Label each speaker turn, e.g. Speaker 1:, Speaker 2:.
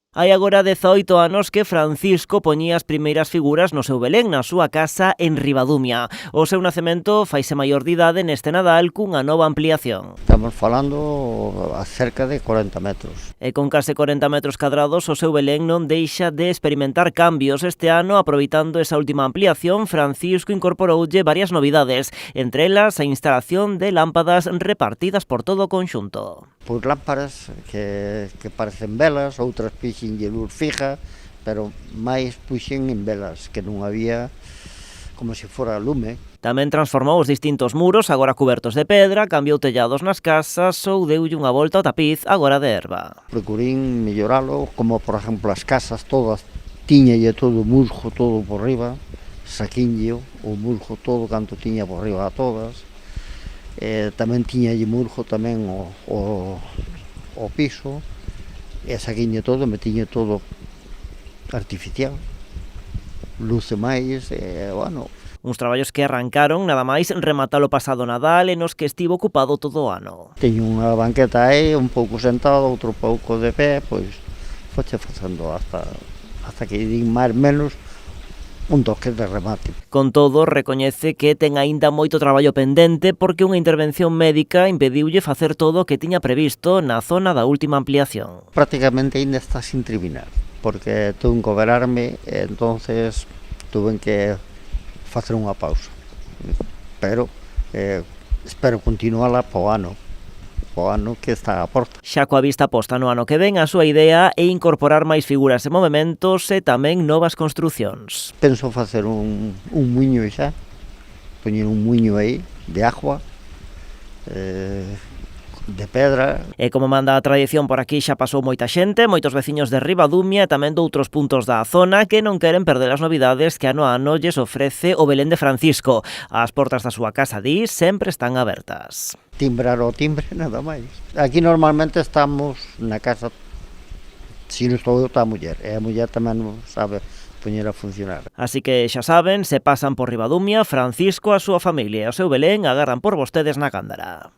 Speaker 1: Hai agora 18 anos que Francisco poñía as primeiras figuras no seu Belén, na súa casa en Ribadumia. O seu nacemento faise maior de idade neste Nadal cunha nova ampliación.
Speaker 2: Estamos falando a cerca de 40 metros.
Speaker 1: E con case 40 metros cadrados, o seu Belén non deixa de experimentar cambios. Este ano, aproveitando esa última ampliación, Francisco incorporoulle varias novidades, entre elas a instalación de lámpadas repartidas por todo o conxunto.
Speaker 2: Pois lámparas que parecen velas, outras pixenlle luz fija, pero máis puxen en velas, que non había como se fora lume.
Speaker 1: Tamén transformou os distintos muros, agora cubertos de pedra, cambiou tellados nas casas ou deulle unha volta ao tapiz, agora de herba.
Speaker 2: Procurín melloralo, como por exemplo as casas todas, tiñalle todo o musgo todo por riba, saquinlle o musgo todo canto tiña por riba a todas. Tamén tiñalle musgo tamén o piso, e saquinlle todo, metiñe todo artificial, luce máis, bueno.
Speaker 1: Uns traballos que arrancaron nada máis rematar o pasado Nadal e nos que estivo ocupado todo o ano.
Speaker 2: Teño unha banqueta aí, un pouco sentado, outro pouco de pé, pois foche facendo hasta que din máis menos un toque de remate.
Speaker 1: Con todo, recoñece que ten aínda moito traballo pendente porque unha intervención médica impediulle facer todo o que tiña previsto na zona da última ampliación.
Speaker 2: Prácticamente aínda está sin terminar, porque tuve que operarme e entonces tuve que facer unha pausa. Pero espero continuala po ano que está a porta.
Speaker 1: Xa coa vista posta no ano que ven, a súa idea é incorporar máis figuras e movementos e tamén novas construcións.
Speaker 2: Penso facer un muiño xa, poñer un muiño aí de agua, de pedra.
Speaker 1: E como manda a tradición, por aquí xa pasou moita xente, moitos veciños de Ribadumia e tamén doutros puntos da zona que non queren perder as novidades que ano a ano lles ofrece o Belén de Francisco. As portas da súa casa, di, sempre están abertas.
Speaker 2: Timbrar o timbre, nada máis. Aquí normalmente estamos na casa, se non estou eu, está a muller, e a muller tamén non sabe poñer a funcionar.
Speaker 1: Así que xa saben, se pasan por Ribadumia, Francisco, a súa familia e o seu Belén agarran por vostedes na Gándara.